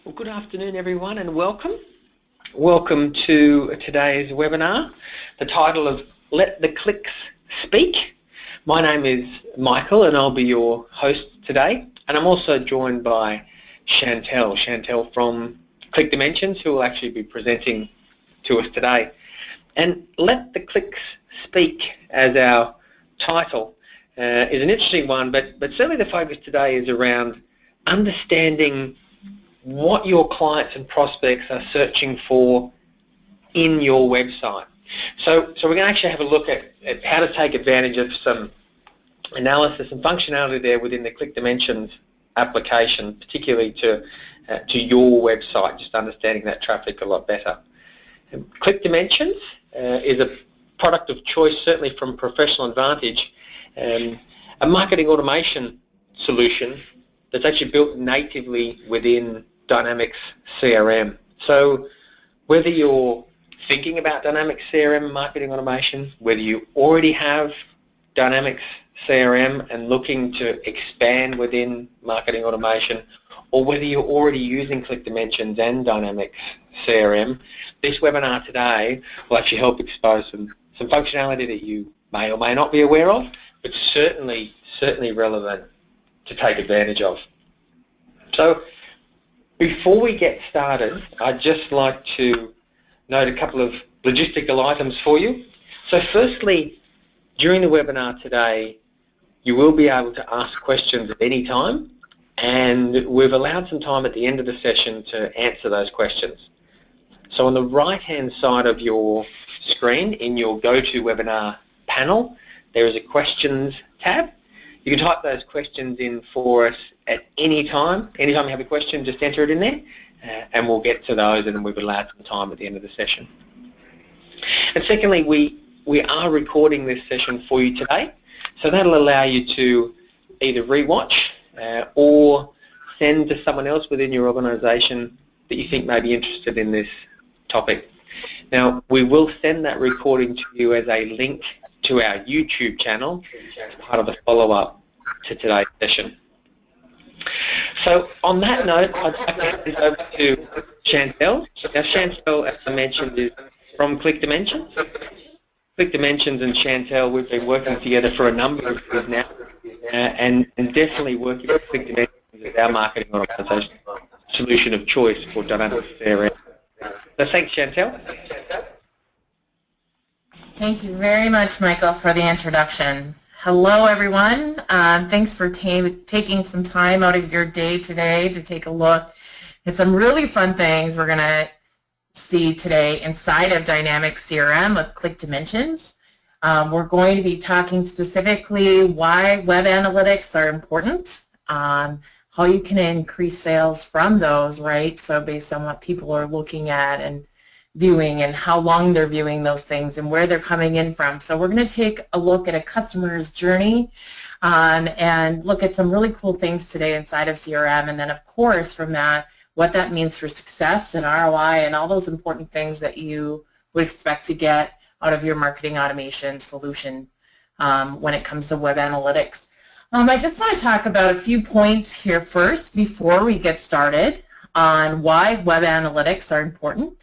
Well, good afternoon everyone and welcome. Welcome to today's webinar, the title of Let the Clicks Speak. My name is Michael and I'll be your host today, and I'm also joined by Chantel from Click Dimensions, who will actually be presenting to us today. And Let the Clicks Speak as our title is an interesting one, but certainly the focus today is around understanding what your clients and prospects are searching for in your website. So we're going to actually have a look at how to take advantage of some analysis and functionality there within the Click Dimensions application, particularly to your website, just understanding that traffic a lot better. Click Dimensions is a product of choice, certainly from Professional Advantage, a marketing automation solution that's actually built natively within Dynamics CRM. So whether you're thinking about Dynamics CRM marketing automation, whether you already have Dynamics CRM and looking to expand within marketing automation, or whether you're already using Click Dimensions and Dynamics CRM, this webinar today will actually help expose some functionality that you may or may not be aware of, but certainly relevant to take advantage of. So before we get started, I'd just like to note a couple of logistical items for you. So firstly, during the webinar today, you will be able to ask questions at any time, and we've allowed some time at the end of the session to answer those questions. So on the right-hand side of your screen in your GoToWebinar panel, there is a questions tab. You can type those questions in for us at any time. Anytime you have a question, just enter it in there, and we'll get to those, and then we've allowed some time at the end of the session. And secondly, we are recording this session for you today, so that'll allow you to either rewatch or send to someone else within your organisation that you think may be interested in this topic. Now, we will send that recording to you as a link to our YouTube channel as part of the follow-up to today's session. So on that note, I'd like to hand it over to Chantel. Now, Chantel, as I mentioned, is from Click Dimensions. Click Dimensions and Chantel, we've been working together for a number of years now, and definitely working with Click Dimensions as our marketing organisation solution of choice for Dynamics CRM. So thanks, Chantel. Thank you very much, Michael, for the introduction. Hello, everyone. Thanks for taking some time out of your day today to take a look at some really fun things we're going to see today inside of Dynamics CRM with Click Dimensions. We're going to be talking specifically why web analytics are important, how you can increase sales from those, right? So based on what people are looking at and viewing and how long they're viewing those things and where they're coming in from. So we're going to take a look at a customer's journey and look at some really cool things today inside of CRM, and then of course from that what that means for success and ROI and all those important things that you would expect to get out of your marketing automation solution when it comes to web analytics. I just want to talk about a few points here first before we get started on why web analytics are important.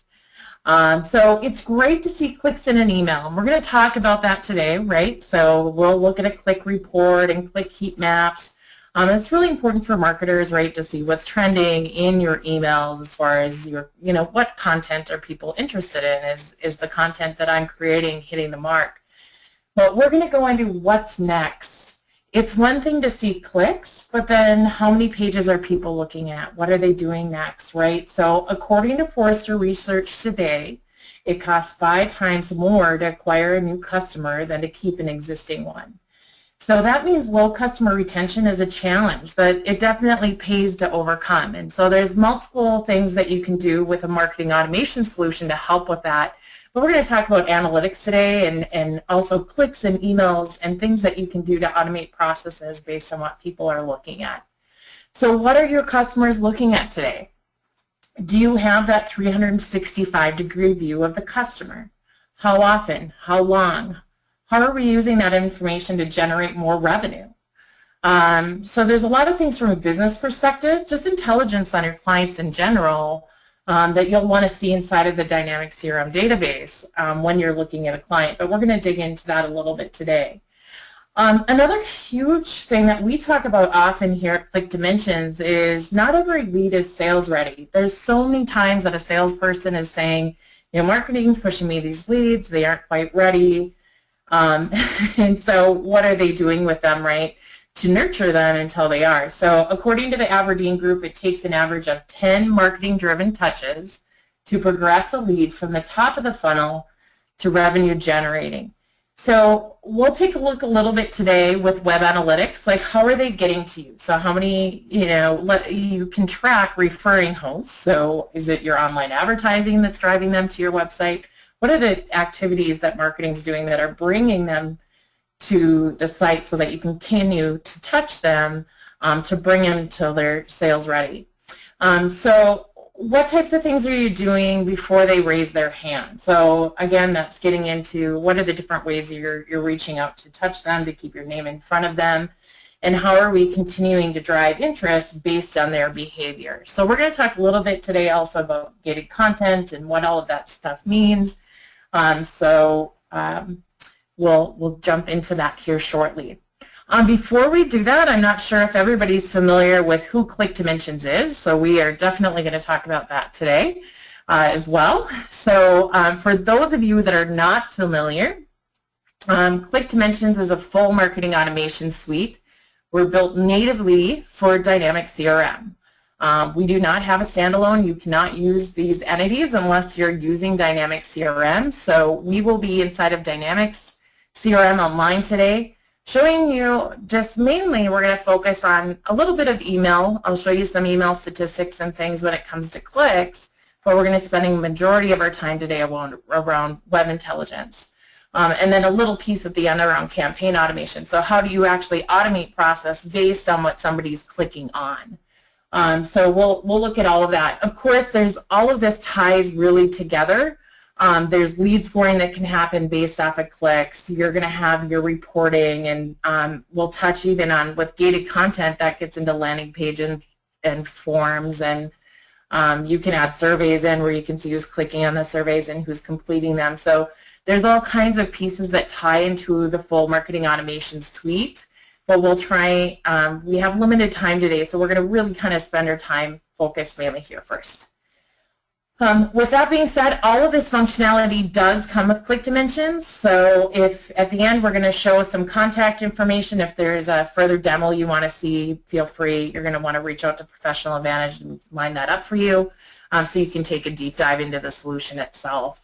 So it's great to see clicks in an email, and we're going to talk about that today, right? So we'll look at a click report and click heat maps. It's really important for marketers, right, to see what's trending in your emails as far as your, what content are people interested in? Is the content that I'm creating hitting the mark? But we're going to go into what's next. It's one thing to see clicks, but then how many pages are people looking at? What are they doing next, right? So according to Forrester Research today, it costs 5 times more to acquire a new customer than to keep an existing one. So that means low customer retention is a challenge that it definitely pays to overcome. And so there's multiple things that you can do with a marketing automation solution to help with that. But we're going to talk about analytics today and also clicks and emails and things that you can do to automate processes based on what people are looking at. So what are your customers looking at today? Do you have that 365-degree view of the customer? How often? How long? How are we using that information to generate more revenue? So there's a lot of things from a business perspective, just intelligence on your clients in general, that you'll want to see inside of the Dynamics CRM database when you're looking at a client. But we're going to dig into that a little bit today. Another huge thing that we talk about often here at Click Dimensions is not every lead is sales ready. There's so many times that a salesperson is saying, you know, marketing's pushing me these leads, they aren't quite ready. And so what are they doing with them, right, to nurture them until they are? So according to the Aberdeen Group, it takes an average of 10 marketing-driven touches to progress a lead from the top of the funnel to revenue generating. So we'll take a look a little bit today with web analytics, like how are they getting to you? So how many, you can track referring hosts. So is it your online advertising that's driving them to your website? What are the activities that marketing is doing that are bringing them to the site so that you continue to touch them to bring them till they're sales ready? So what types of things are you doing before they raise their hand? So again, that's getting into what are the different ways you're reaching out to touch them, to keep your name in front of them, and how are we continuing to drive interest based on their behavior. So we're going to talk a little bit today also about gated content and what all of that stuff means. We'll jump into that here shortly. Before we do that, I'm not sure if everybody's familiar with who Click Dimensions is, so we are definitely going to talk about that today as well. So for those of you that are not familiar, Click Dimensions is a full marketing automation suite. We're built natively for Dynamics CRM. We do not have a standalone. You cannot use these entities unless you're using Dynamics CRM. So we will be inside of Dynamics CRM Online today, showing you just mainly we're going to focus on a little bit of email. I'll show you some email statistics and things when it comes to clicks, but we're going to be spending the majority of our time today around web intelligence. And then a little piece at the end around campaign automation. So how do you actually automate process based on what somebody's clicking on? So we'll look at all of that. Of course, there's all of this ties really together. There's lead scoring that can happen based off of clicks. You're going to have your reporting, and we'll touch even on with gated content that gets into landing page and forms, and you can add surveys in where you can see who's clicking on the surveys and who's completing them. So there's all kinds of pieces that tie into the full marketing automation suite, but we'll try, we have limited time today, so we're going to really kind of spend our time focused mainly here first. With that being said, all of this functionality does come with Click Dimensions. So if at the end we're going to show some contact information, if there's a further demo you want to see, feel free. You're going to want to reach out to Professional Advantage and line that up for you so you can take a deep dive into the solution itself.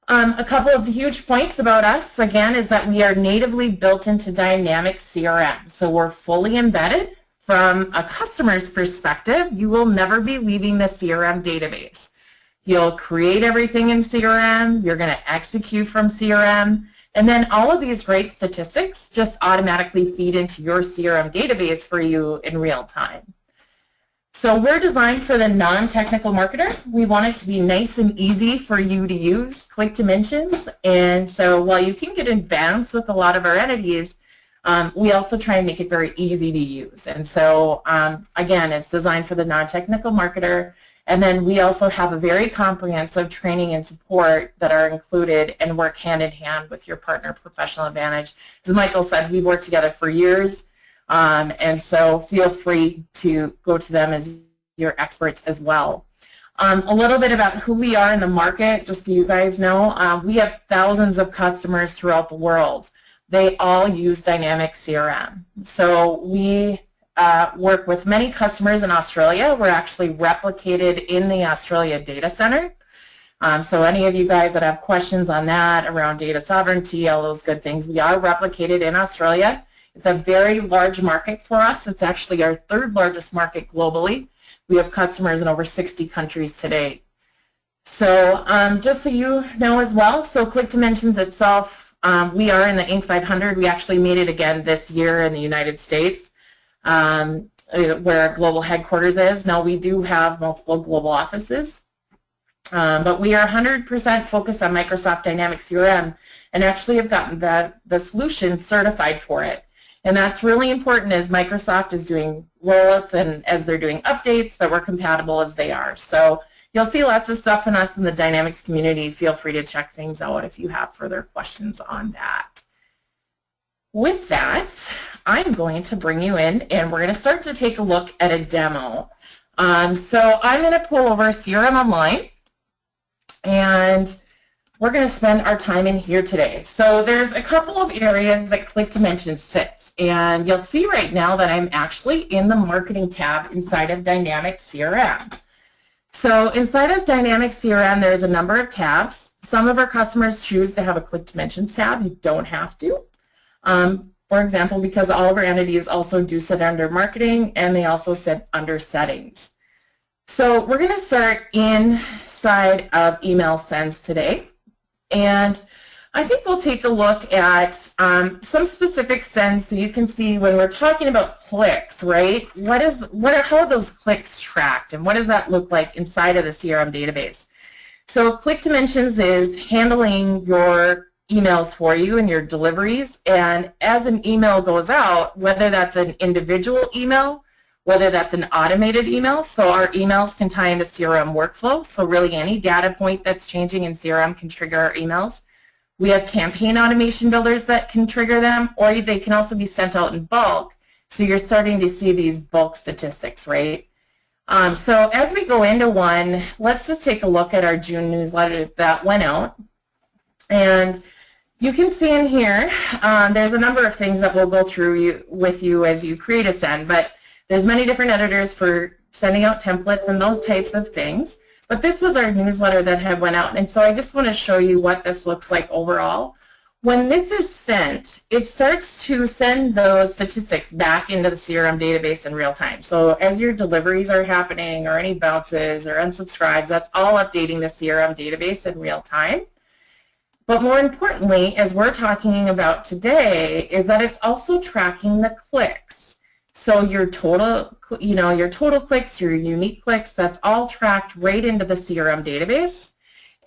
A couple of huge points about us, again, is that we are natively built into Dynamics CRM. So we're fully embedded. From a customer's perspective, you will never be leaving the CRM database. You'll create everything in CRM, you're going to execute from CRM, and then all of these great statistics just automatically feed into your CRM database for you in real time. So we're designed for the non-technical marketer. We want it to be nice and easy for you to use Click Dimensions, and so while you can get advanced with a lot of our entities, we also try and make it very easy to use. And so, again, it's designed for the non-technical marketer. And then we also have a very comprehensive training and support that are included and work hand in hand with your partner, Professional Advantage. As Michael said, we've worked together for years. And so feel free to go to them as your experts as well. A little bit about who we are in the market, just so you guys know. We have thousands of customers throughout the world. They all use Dynamics CRM. So we work with many customers in Australia. We're actually replicated in the Australia data center. So any of you guys that have questions on that, around data sovereignty, all those good things, we are replicated in Australia. It's a very large market for us. It's actually our third largest market globally. We have customers in over 60 countries today. So just so you know as well, so Click Dimensions itself, we are in the Inc. 500. We actually made it again this year in the United States, where our global headquarters is. Now, we do have multiple global offices, but we are 100% focused on Microsoft Dynamics CRM and actually have gotten the solution certified for it. And that's really important as Microsoft is doing rollouts and as they're doing updates that we're compatible as they are. So you'll see lots of stuff in us in the Dynamics community. Feel free to check things out if you have further questions on that. With that, I'm going to bring you in and we're going to start to take a look at a demo. So I'm going to pull over CRM Online and we're going to spend our time in here today. So there's a couple of areas that Click to Mention sits, and you'll see right now that I'm actually in the Marketing tab inside of Dynamics CRM. So inside of Dynamics CRM, there's a number of tabs. Some of our customers choose to have a Click to Mentions tab. You don't have to. For example, because all of our entities also do sit under Marketing, and they also sit under Settings. So we're going to start inside of Email Sends today. And I think we'll take a look at some specific sends so you can see when we're talking about clicks, right? How are those clicks tracked and what does that look like inside of the CRM database? So Click to Mentions is handling your emails for you and your deliveries, and as an email goes out, whether that's an individual email, whether that's an automated email, so our emails can tie into CRM workflow, so really any data point that's changing in CRM can trigger our emails. We have campaign automation builders that can trigger them, or they can also be sent out in bulk, so you're starting to see these bulk statistics, right? So as we go into one, let's just take a look at our June newsletter that went out, and you can see in here, there's a number of things that we'll go through with you as you create a send, but there's many different editors for sending out templates and those types of things. But this was our newsletter that had went out, and so I just want to show you what this looks like overall. When this is sent, it starts to send those statistics back into the CRM database in real time. So as your deliveries are happening or any bounces or unsubscribes, that's all updating the CRM database in real time. But more importantly, as we're talking about today, is that it's also tracking the clicks. So your total clicks, your unique clicks, that's all tracked right into the CRM database.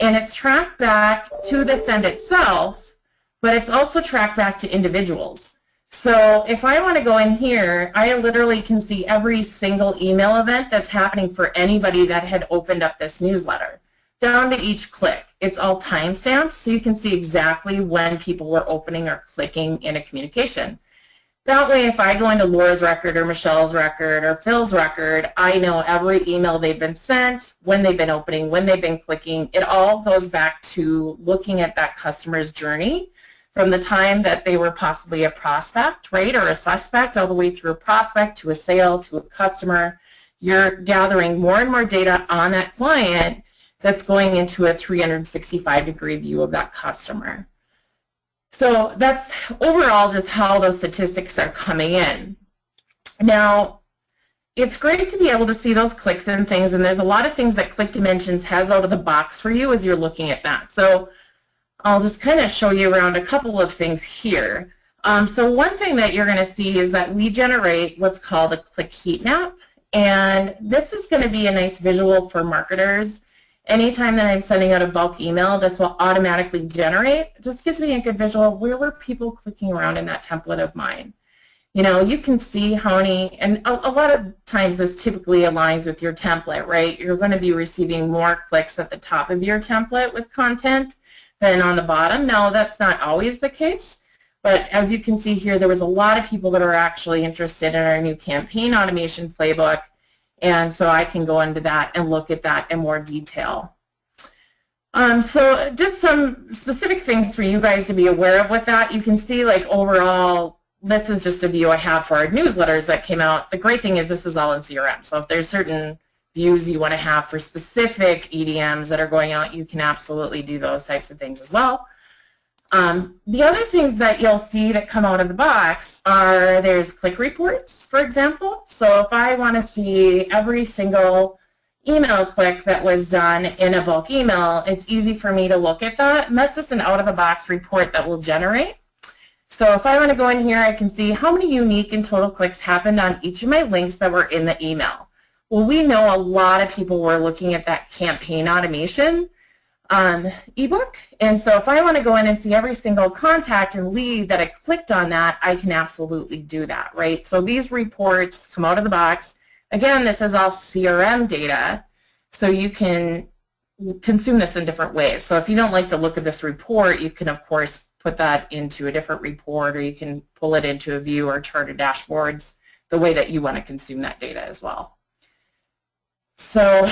And it's tracked back to the send itself, but it's also tracked back to individuals. So if I want to go in here, I literally can see every single email event that's happening for anybody that had opened up this newsletter, down to each click. It's all timestamped, so you can see exactly when people were opening or clicking in a communication. That way, if I go into Laura's record or Michelle's record or Phil's record, I know every email they've been sent, when they've been opening, when they've been clicking. It all goes back to looking at that customer's journey from the time that they were possibly a prospect, right, or a suspect, all the way through a prospect to a sale to a customer. You're gathering more and more data on that client that's going into a 365-degree view of that customer. So that's overall just how those statistics are coming in. Now, it's great to be able to see those clicks and things, and there's a lot of things that Click to Mentions has out of the box for you as you're looking at that. So I'll just kind of show you around a couple of things here. So one thing that you're going to see is that we generate what's called a click heat map, and this is going to be a nice visual for marketers. Anytime that I'm sending out a bulk email, this will automatically generate. It just gives me a good visual of where were people clicking around in that template of mine. You know, you can see how many, and a lot of times this typically aligns with your template, right? You're going to be receiving more clicks at the top of your template with content than on the bottom. Now, that's not always the case, but as you can see here, there was a lot of people that are actually interested in our new campaign automation playbook. And so I can go into that and look at that in more detail. So just some specific things for you guys to be aware of with that. You can see, like, overall, this is just a view I have for our newsletters that came out. The great thing is this is all in CRM. So if there's certain views you want to have for specific EDMs that are going out, you can absolutely do those types of things as well. The other things that you'll see that come out of the box are there's click reports, for example. So if I want to see every single email click that was done in a bulk email, it's easy for me to look at that. And that's just an out-of-the-box report that will generate. So if I want to go in here, I can see how many unique and total clicks happened on each of my links that were in the email. Well, we know a lot of people were looking at that campaign automation ebook. And so if I want to go in and see every single contact and lead that I clicked on that, I can absolutely do that, right? So these reports come out of the box. Again, this is all CRM data, so you can consume this in different ways. So if you don't like the look of this report, you can, of course, put that into a different report, or you can pull it into a view or chart or dashboards the way that you want to consume that data as well. So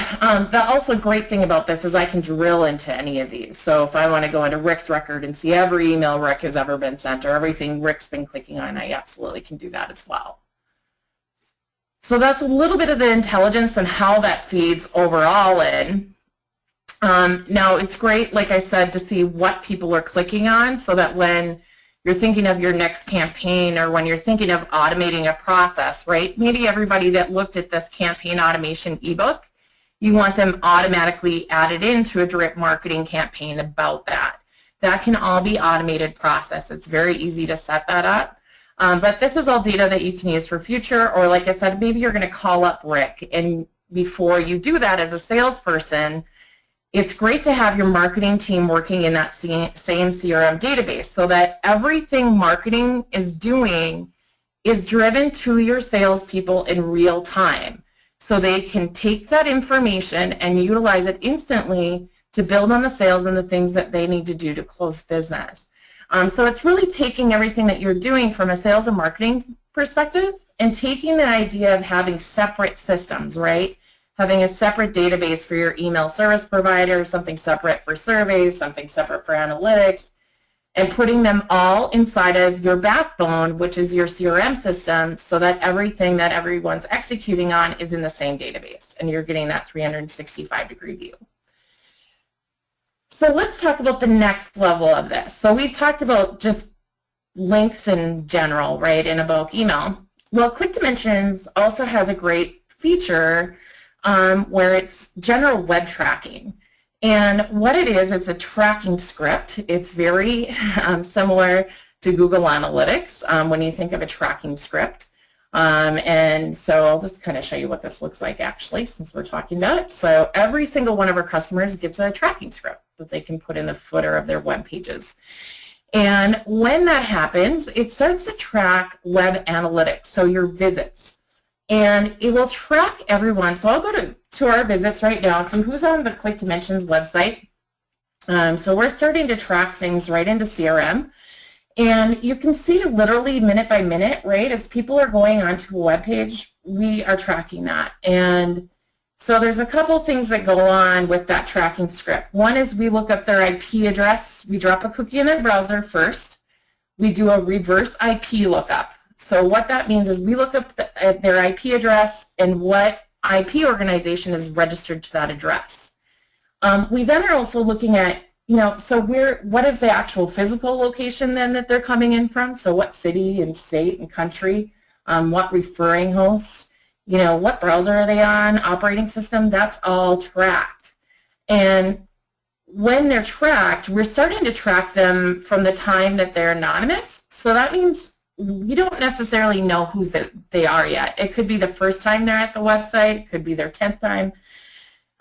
the also great thing about this is I can drill into any of these. So if I want to go into Rick's record and see every email Rick has ever been sent or everything Rick's been clicking on, I absolutely can do that as well. So that's a little bit of the intelligence and how that feeds overall in. Now it's great, like I said, to see what people are clicking on, so that when you're thinking of your next campaign, or when you're thinking of automating a process, right? Maybe everybody that looked at this campaign automation ebook, you want them automatically added into a drip marketing campaign about that. That can all be automated process. It's very easy to set that up. But this is all data that you can use for future, or like I said, maybe you're going to call up Rick, and before you do that as a salesperson, it's great to have your marketing team working in that same CRM database, so that everything marketing is doing is driven to your salespeople in real time. So they can take that information and utilize it instantly to build on the sales and the things that they need to do to close business. So it's really taking everything that you're doing from a sales and marketing perspective and taking the idea of having separate systems, right? Having a separate database for your email service provider, something separate for surveys, something separate for analytics, and putting them all inside of your backbone, which is your CRM system, so that everything that everyone's executing on is in the same database, and you're getting that 365-degree view. So let's talk about the next level of this. So we've talked about just links in general, right, in a bulk email. Well, ClickDimensions also has a great feature where it's general web tracking. And what it is, it's a tracking script. It's very similar to Google Analytics when you think of a tracking script. And so I'll just kind of show you what this looks like actually, since we're talking about it. So every single one of our customers gets a tracking script that they can put in the footer of their web pages. And when that happens, it starts to track web analytics, so your visits. And it will track everyone. So I'll go to our visits right now. So who's on the ClickDimensions website? So we're starting to track things right into CRM. And you can see literally minute by minute, right? As people are going onto a web page, we are tracking that. And so there's a couple things that go on with that tracking script. One is we look up their IP address. We drop a cookie in their browser first. We do a reverse IP lookup. So what that means is we look up their IP address and what IP organization is registered to that address. We then are also looking at, so what is the actual physical location then that they're coming in from? So what city and state and country, what referring host, what browser are they on, operating system, that's all tracked. And when they're tracked, we're starting to track them from the time that they're anonymous. So that means we don't necessarily know who they are yet. It could be the first time they're at the website, it could be their 10th time.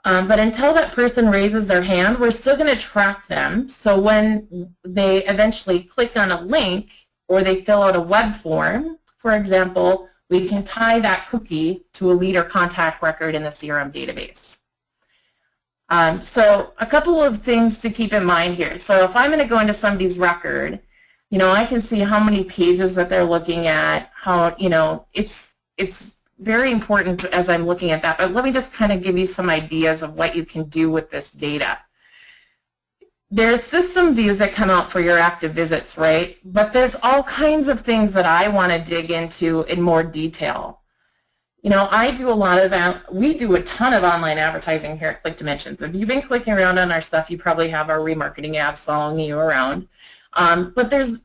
But until that person raises their hand, we're still going to track them. So when they eventually click on a link or they fill out a web form, for example, we can tie that cookie to a lead or contact record in the CRM database. So a couple of things to keep in mind here. So if I'm going to go into somebody's record, I can see how many pages that they're looking at, how, it's very important as I'm looking at that. But let me just kind of give you some ideas of what you can do with this data. There's system views that come out for your active visits, right? But there's all kinds of things that I want to dig into in more detail. I do a lot of that. We do a ton of online advertising here at ClickDimensions. If you've been clicking around on our stuff, you probably have our remarketing ads following you around. But there's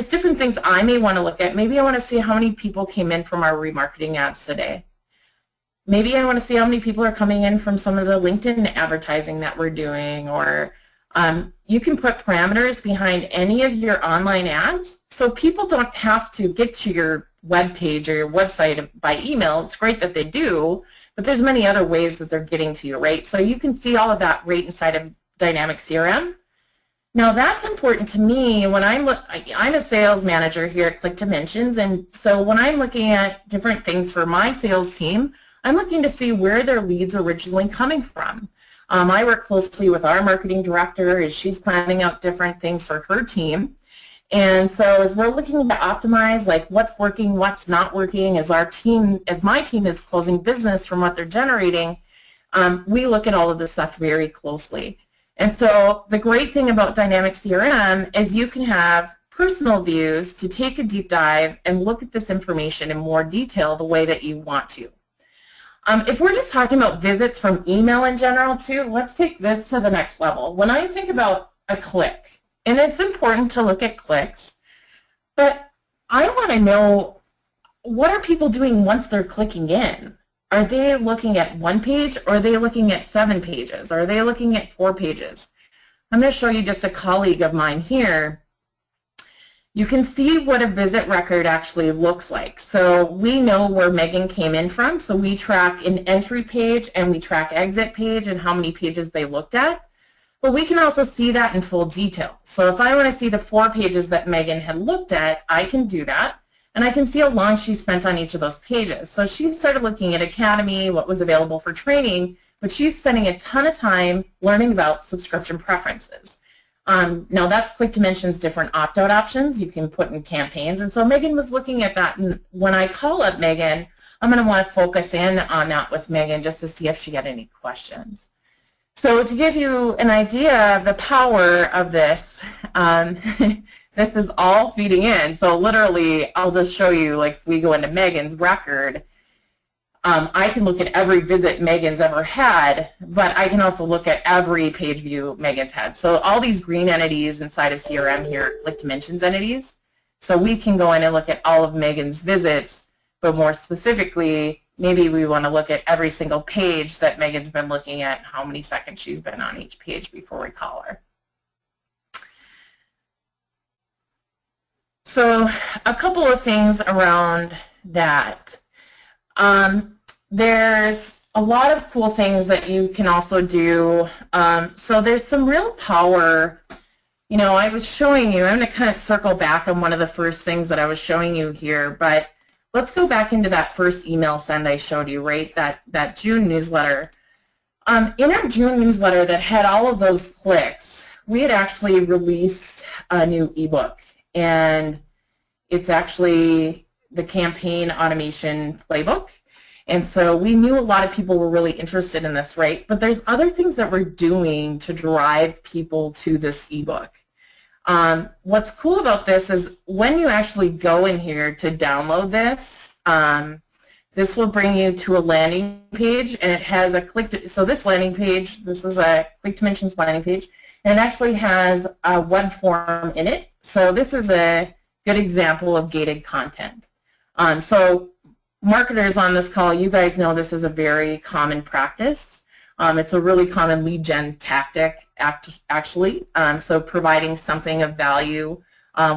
different things I may want to look at. Maybe I want to see how many people came in from our remarketing ads today. Maybe I want to see how many people are coming in from some of the LinkedIn advertising that we're doing, or you can put parameters behind any of your online ads so people don't have to get to your web page or your website by email. It's great that they do, but there's many other ways that they're getting to you, right? So you can see all of that right inside of Dynamic CRM. Now that's important to me when I'm a sales manager here at Click Dimensions, and so when I'm looking at different things for my sales team, I'm looking to see where their leads are originally coming from. I work closely with our marketing director as she's planning out different things for her team. And so as we're looking to optimize like what's working, what's not working, as my team is closing business from what they're generating, we look at all of this stuff very closely. And so the great thing about Dynamic CRM is you can have personal views to take a deep dive and look at this information in more detail the way that you want to. If we're just talking about visits from email in general too, let's take this to the next level. When I think about a click, and it's important to look at clicks, but I want to know, what are people doing once they're clicking in? Are they looking at one page, or are they looking at 7 pages? Or are they looking at 4 pages? I'm going to show you just a colleague of mine here. You can see what a visit record actually looks like. So we know where Megan came in from, so we track an entry page and we track exit page and how many pages they looked at. But we can also see that in full detail. So if I want to see the 4 pages that Megan had looked at, I can do that. And I can see how long she spent on each of those pages. So she started looking at Academy, what was available for training, but she's spending a ton of time learning about subscription preferences. Now that's Click Dimensions' different opt-out options you can put in campaigns. And so Megan was looking at that. And when I call up Megan, I'm going to want to focus in on that with Megan just to see if she had any questions. So to give you an idea of the power of this, this is all feeding in. So literally, I'll just show you, like if we go into Megan's record, I can look at every visit Megan's ever had, but I can also look at every page view Megan's had. So all these green entities inside of CRM here, Click Dimensions entities. So we can go in and look at all of Megan's visits, but more specifically, maybe we want to look at every single page that Megan's been looking at, how many seconds she's been on each page before we call her. So a couple of things around that. There's a lot of cool things that you can also do. So there's some real power. You know, I was showing you, I'm going to kind of circle back on one of the first things that I was showing you here, but let's go back into that first email send I showed you, right? That June newsletter. In our June newsletter that had all of those clicks, we had actually released a new ebook, and it's actually the campaign automation playbook. And so we knew a lot of people were really interested in this, right? But there's other things that we're doing to drive people to this ebook. What's cool about this is when you actually go in here to download this, this will bring you to a landing page, and it has a so this landing page, this is a Click Dimensions landing page, and it actually has a web form in it. So this is a good example of gated content. So marketers on this call, you guys know this is a very common practice. It's a really common lead gen tactic, actually. So providing something of value.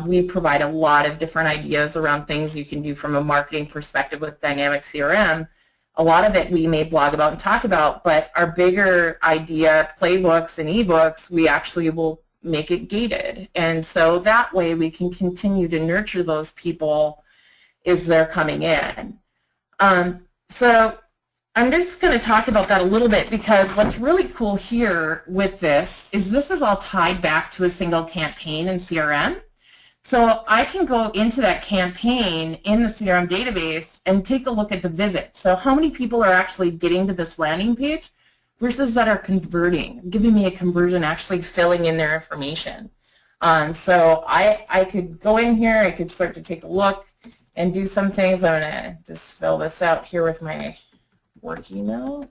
We provide a lot of different ideas around things you can do from a marketing perspective with Dynamic CRM. A lot of it we may blog about and talk about, but our bigger idea, playbooks and ebooks, we actually will make it gated. And so that way we can continue to nurture those people as they're coming in. So I'm just going to talk about that a little bit, because what's really cool here with this is all tied back to a single campaign in CRM. So I can go into that campaign in the CRM database and take a look at the visits. So how many people are actually getting to this landing page versus that are converting, giving me a conversion, actually filling in their information. So I could go in here, I could start to take a look and do some things. I'm going to just fill this out here with my work email.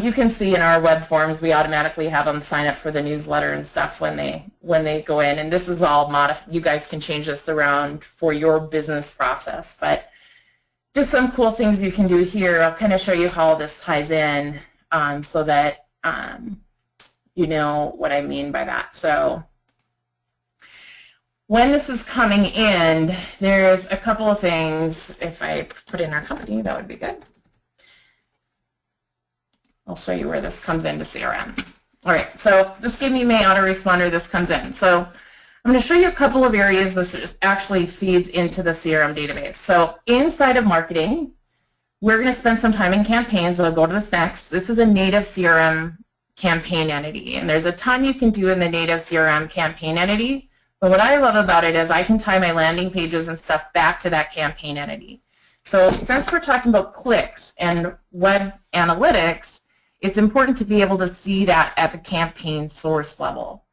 You can see in our web forms we automatically have them sign up for the newsletter and stuff when they go in, and this is all modified. You guys can change this around for your business process, but just some cool things you can do here. I'll kind of show you how this ties in so that you know what I mean by that. So when this is coming in, there's a couple of things. If I put in our company, that would be good. I'll show you where this comes into CRM. All right, so this gave me my autoresponder. This comes in. So I'm going to show you a couple of areas this actually feeds into the CRM database. So inside of marketing, we're going to spend some time in campaigns. I'll go to this next. This is a native CRM campaign entity, and there's a ton you can do in the native CRM campaign entity. But what I love about it is I can tie my landing pages and stuff back to that campaign entity. So since we're talking about clicks and web analytics, it's important to be able to see that at the campaign source level.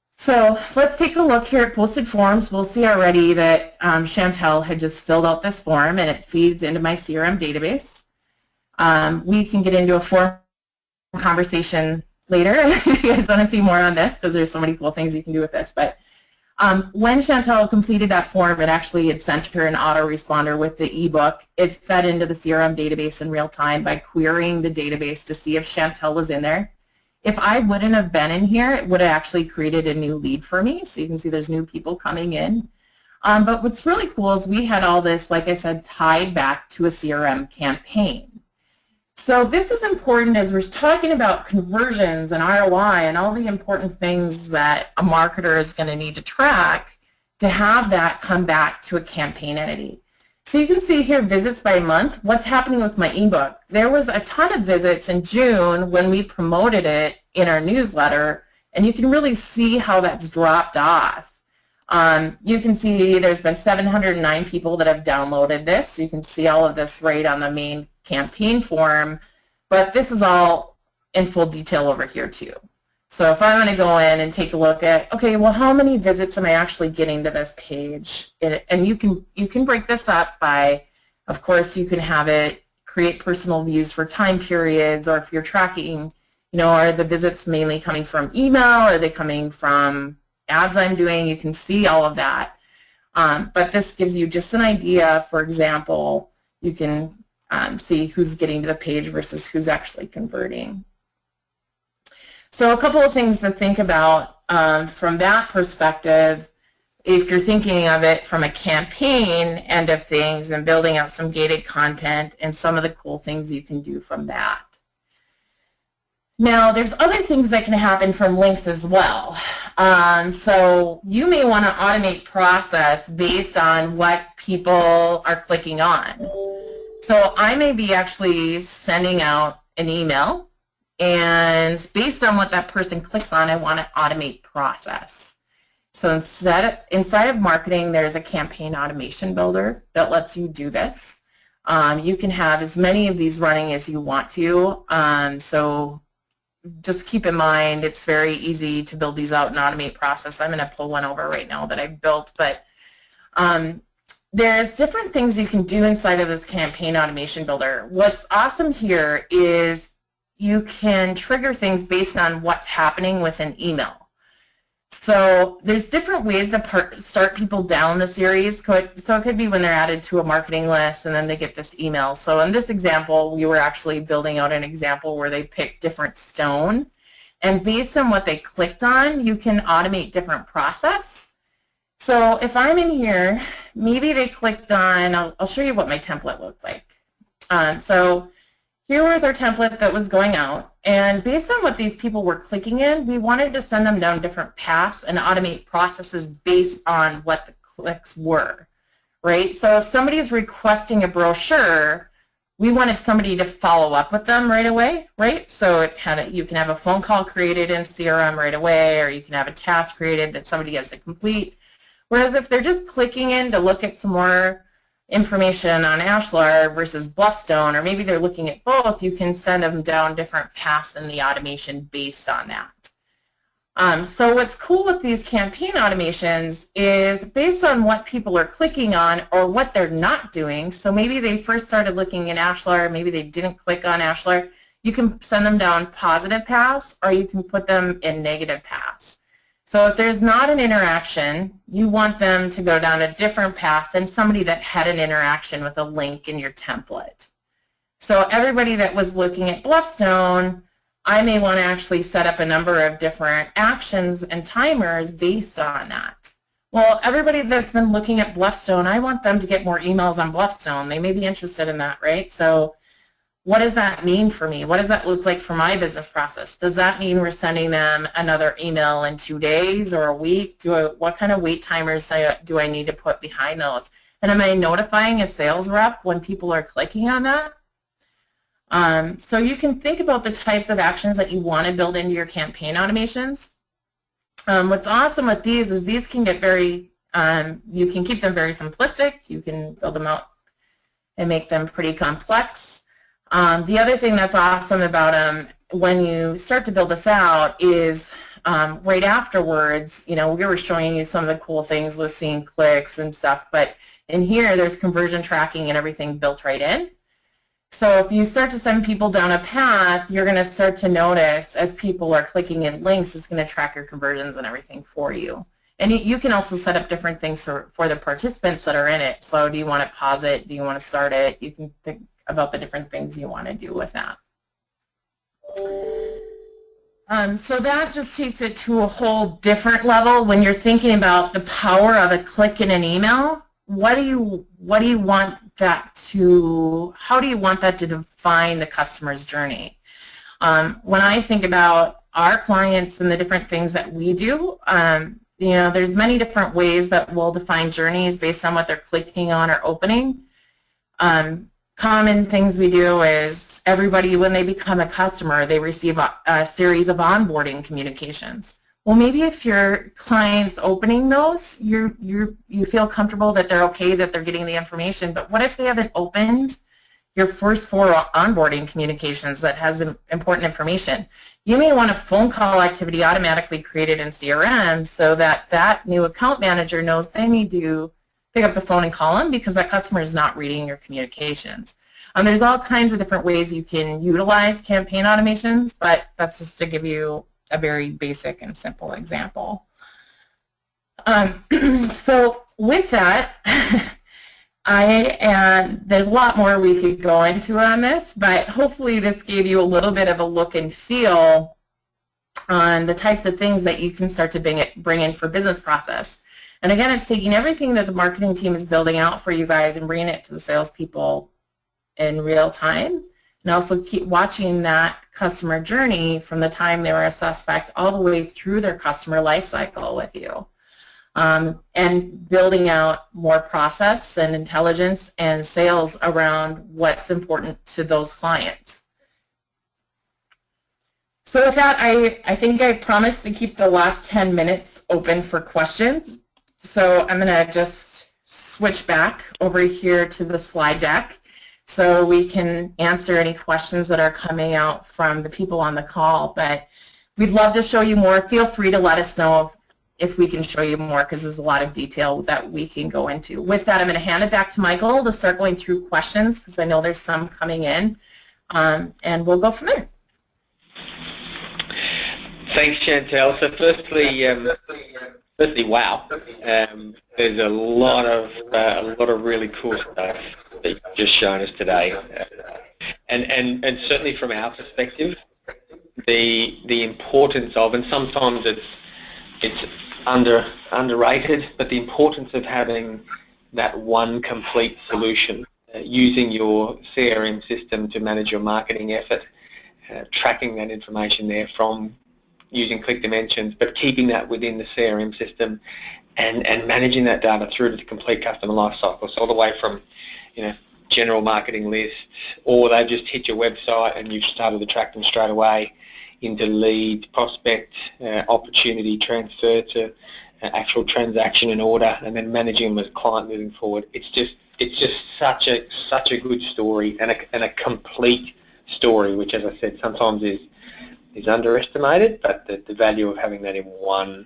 So let's take a look here at posted forms. We'll see already that Chantel had just filled out this form and it feeds into my CRM database. We can get into a form conversation later if you guys want to see more on this, because there's so many cool things you can do with this. But when Chantel completed that form, it actually had sent her an autoresponder with the ebook. It fed into the CRM database in real time by querying the database to see if Chantel was in there. If I wouldn't have been in here, it would have actually created a new lead for me. So you can see there's new people coming in. But what's really cool is we had all this, like I said, tied back to a CRM campaign. So this is important as we're talking about conversions and ROI and all the important things that a marketer is going to need to track to have that come back to a campaign entity. So you can see here visits by month, what's happening with my ebook. There was a ton of visits in June when we promoted it in our newsletter, and you can really see how that's dropped off. You can see there's been 709 people that have downloaded this. You can see all of this right on the main campaign form, but this is all in full detail over here too. So if I want to go in and take a look at, okay, well, how many visits am I actually getting to this page? And you can break this up by, of course, you can have it create personal views for time periods, or if you're tracking, are the visits mainly coming from email? Are they coming from ads I'm doing? You can see all of that. But this gives you just an idea. For example, you can see who's getting to the page versus who's actually converting. So a couple of things to think about from that perspective, if you're thinking of it from a campaign end of things and building out some gated content and some of the cool things you can do from that. Now, there's other things that can happen from links as well. So you may want to automate process based on what people are clicking on. So I may be actually sending out an email, and based on what that person clicks on, I want to automate process. So inside of marketing, there's a campaign automation builder that lets you do this. You can have as many of these running as you want to. So just keep in mind, it's very easy to build these out and automate process. I'm going to pull one over right now that I've built, but there's different things you can do inside of this campaign automation builder. What's awesome here is you can trigger things based on what's happening with an email. So there's different ways to start people down the series. So it could be when they're added to a marketing list and then they get this email. So in this example, we were actually building out an example where they picked different stone. And based on what they clicked on, you can automate different process. So if I'm in here, maybe they clicked on, I'll show you what my template looked like. So here was our template that was going out, and based on what these people were clicking in, we wanted to send them down different paths and automate processes based on what the clicks were, right? So if somebody is requesting a brochure, we wanted somebody to follow up with them right away, right? So you can have a phone call created in CRM right away, or you can have a task created that somebody has to complete. Whereas if they're just clicking in to look at some more information on Ashlar versus Bluffstone, or maybe they're looking at both, you can send them down different paths in the automation based on that. So what's cool with these campaign automations is based on what people are clicking on or what they're not doing. So maybe they first started looking at Ashlar, maybe they didn't click on Ashlar. You can send them down positive paths, or you can put them in negative paths. So if there's not an interaction, you want them to go down a different path than somebody that had an interaction with a link in your template. So everybody that was looking at Bluffstone, I may want to actually set up a number of different actions and timers based on that. Well, everybody that's been looking at Bluffstone, I want them to get more emails on Bluffstone. They may be interested in that, right? So what does that mean for me? What does that look like for my business process? Does that mean we're sending them another email in 2 days or a week? What kind of wait timers do I need to put behind those? And am I notifying a sales rep when people are clicking on that? So you can think about the types of actions that you want to build into your campaign automations. What's awesome with these is these can get very, you can keep them very simplistic. You can build them out and make them pretty complex. The other thing that's awesome about them when you start to build this out is right afterwards, we were showing you some of the cool things with seeing clicks and stuff, but in here there's conversion tracking and everything built right in. So if you start to send people down a path, you're going to start to notice as people are clicking in links, it's going to track your conversions and everything for you. And you can also set up different things for the participants that are in it. So do you want to pause it? Do you want to start it? You can think about the different things you want to do with that. So that just takes it to a whole different level. When you're thinking about the power of a click in an email, what do you want that to, how do you want that to define the customer's journey? When I think about our clients and the different things that we do, there's many different ways that we'll define journeys based on what they're clicking on or opening. Common things we do is everybody, when they become a customer, they receive a series of onboarding communications. Well, maybe if your client's opening those, you feel comfortable that they're okay, that they're getting the information. But what if they haven't opened your first 4 onboarding communications that has important information? You may want a phone call activity automatically created in CRM so that that new account manager knows they need to pick up the phone and call them because that customer is not reading your communications. There's all kinds of different ways you can utilize campaign automations, but that's just to give you a very basic and simple example. So with that, there's a lot more we could go into on this, but hopefully this gave you a little bit of a look and feel on the types of things that you can start to bring in for business process. And again, it's taking everything that the marketing team is building out for you guys and bringing it to the salespeople in real time. And also keep watching that customer journey from the time they were a suspect all the way through their customer life cycle with you. And building out more process and intelligence and sales around what's important to those clients. So with that, I think I promised to keep the last 10 minutes open for questions. So I'm going to just switch back over here to the slide deck so we can answer any questions that are coming out from the people on the call. But we'd love to show you more. Feel free to let us know if we can show you more because there's a lot of detail that we can go into. With that, I'm going to hand it back to Michael to start going through questions because I know there's some coming in, and we'll go from there. Thanks, Chantel. So firstly, wow. There's a lot of really cool stuff that you've just shown us today, and certainly from our perspective, the importance of, and sometimes it's underrated, but the importance of having that one complete solution, using your CRM system to manage your marketing effort, tracking that information there from using Click Dimensions, but keeping that within the CRM system and managing that data through to the complete customer life cycle. So all the way from, general marketing lists, or they've just hit your website and you've started to track them straight away into lead, prospect, opportunity, transfer to actual transaction and order, and then managing them as a client moving forward. It's just such a good story and a complete story, which, as I said, sometimes is underestimated, but the value of having that in one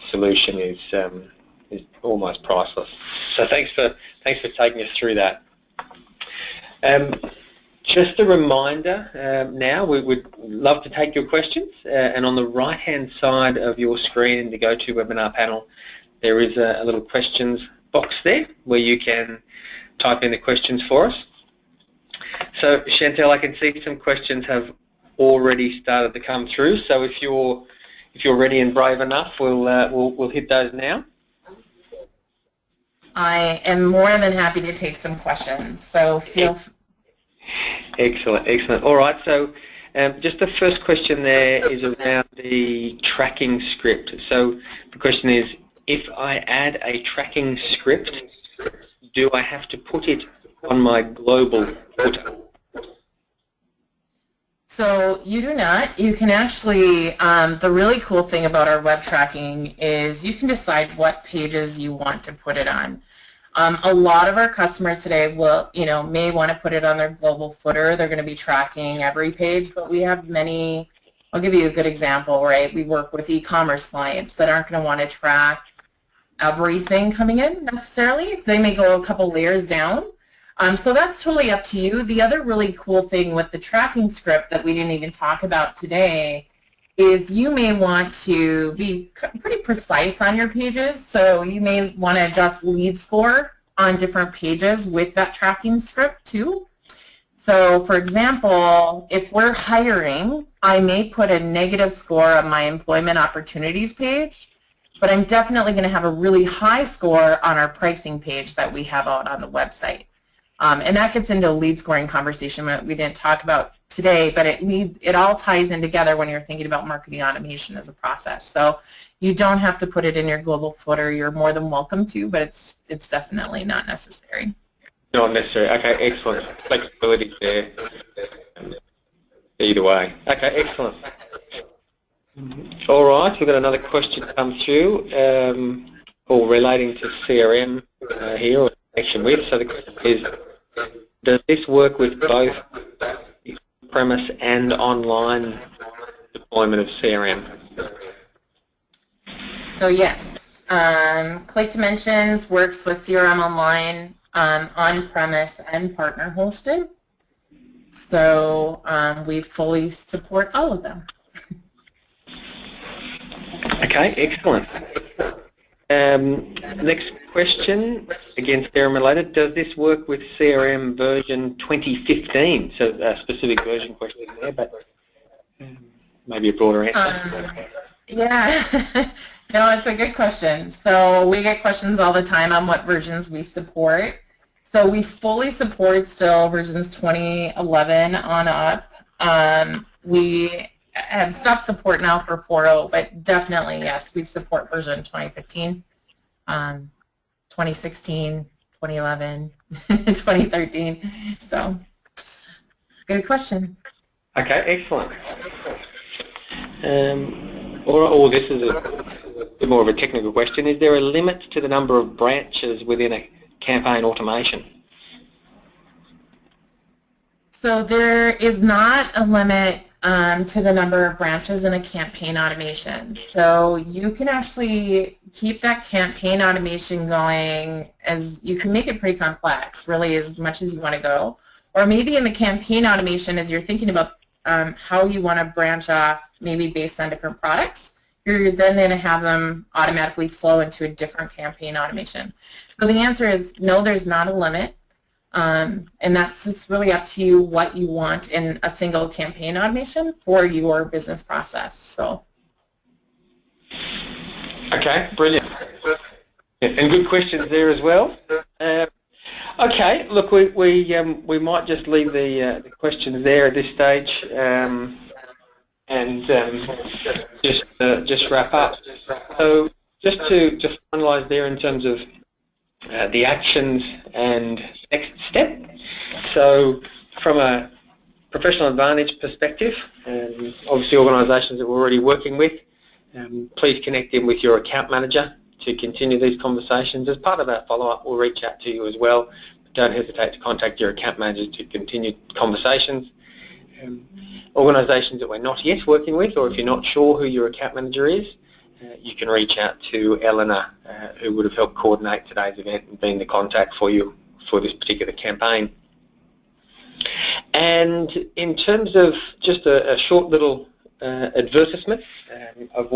solution is almost priceless. So thanks for taking us through that. Just a reminder, now we would love to take your questions, and on the right-hand side of your screen in the GoToWebinar panel, there is a little questions box there where you can type in the questions for us. So Chantel, I can see some questions have already started to come through. So if you're ready and brave enough, we'll hit those now. I am more than happy to take some questions. So feel. Excellent, excellent. All right, so just the first question there is around the tracking script. So the question is, if I add a tracking script, do I have to put it on my global footer? So you do not. You can actually, the really cool thing about our web tracking is you can decide what pages you want to put it on. A lot of our customers today will, may want to put it on their global footer. They're going to be tracking every page, but we have many, I'll give you a good example, right? We work with e-commerce clients that aren't going to want to track everything coming in necessarily. They may go a couple layers down. So that's totally up to you. The other really cool thing with the tracking script that we didn't even talk about today is you may want to be pretty precise on your pages. So you may want to adjust lead score on different pages with that tracking script too. So for example, if we're hiring, I may put a negative score on my employment opportunities page, but I'm definitely going to have a really high score on our pricing page that we have out on the website. And that gets into a lead scoring conversation that we didn't talk about today, but it all ties in together when you're thinking about marketing automation as a process. So you don't have to put it in your global footer. You're more than welcome to, but it's definitely not necessary. Not necessary. Okay, excellent. Flexibility there. Either way. Okay, excellent. All right, we've got another question come through, all relating to CRM here, or connection with. So the question is, does this work with both premise and online deployment of CRM? So yes, Click Dimensions works with CRM Online on-premise and partner hosted. So we fully support all of them. Okay, excellent. Next question, again CRM related, does this work with CRM version 2015? So a specific version question there, but maybe a broader answer. Yeah, no, it's a good question. So we get questions all the time on what versions we support. So we fully support still versions 2011 on up. We have stopped support now for 4.0, but definitely, yes, we support version 2015, 2016, 2011, 2013. So, good question. Okay, excellent. This is a bit more of a technical question. Is there a limit to the number of branches within a campaign automation? So there is not a limit to the number of branches in a campaign automation. So you can actually keep that campaign automation going, as you can make it pretty complex, really, as much as you want to go. Or maybe in the campaign automation, as you're thinking about how you want to branch off, maybe based on different products, you're then going to have them automatically flow into a different campaign automation. So the answer is no, there's not a limit. And that's just really up to you what you want in a single campaign automation for your business process. So. Okay, brilliant. And good questions there as well. Okay, look, we might just leave the questions there at this stage, and just wrap up. So just to finalise there in terms of the actions and next step. So from a professional advantage perspective, obviously organisations that we're already working with, please connect in with your account manager to continue these conversations. As part of our follow-up, we'll reach out to you as well. But don't hesitate to contact your account manager to continue conversations. Organisations that we're not yet working with, or if you're not sure who your account manager is, you can reach out to Eleanor, who would have helped coordinate today's event and been the contact for you for this particular campaign. And in terms of just a short little advertisement of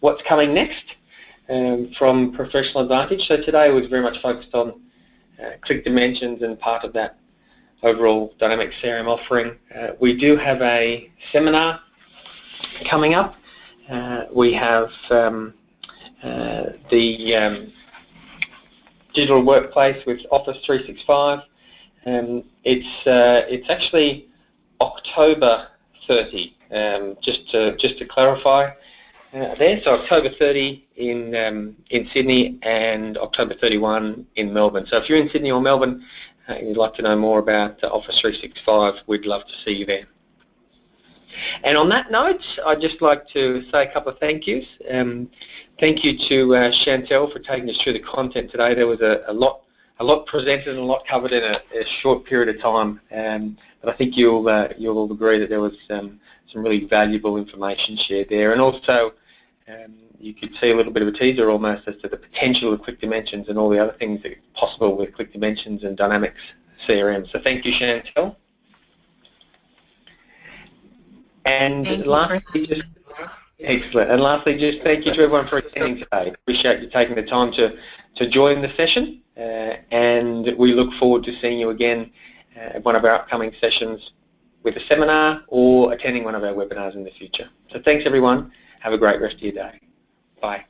what's coming next from Professional Advantage. So today was very much focused on Click Dimensions and part of that overall Dynamic CRM offering. We do have a seminar coming up. We have the digital workplace with Office 365. It's actually October 30. Just to clarify there, so October 30 in Sydney and October 31 in Melbourne. So if you're in Sydney or Melbourne and you'd like to know more about Office 365, we'd love to see you there. And on that note, I'd just like to say a couple of thank yous. Thank you to Chantel for taking us through the content today. There was a lot presented and a lot covered in a short period of time, but I think you'll all agree that there was some really valuable information shared there. And also, you could see a little bit of a teaser almost as to the potential of Click Dimensions and all the other things that are possible with Click Dimensions and Dynamics CRM. So thank you, Chantel. And lastly, excellent. And lastly, just thank you to everyone for attending today. Appreciate you taking the time to join the session, and we look forward to seeing you again at one of our upcoming sessions with a seminar or attending one of our webinars in the future. So thanks everyone. Have a great rest of your day. Bye.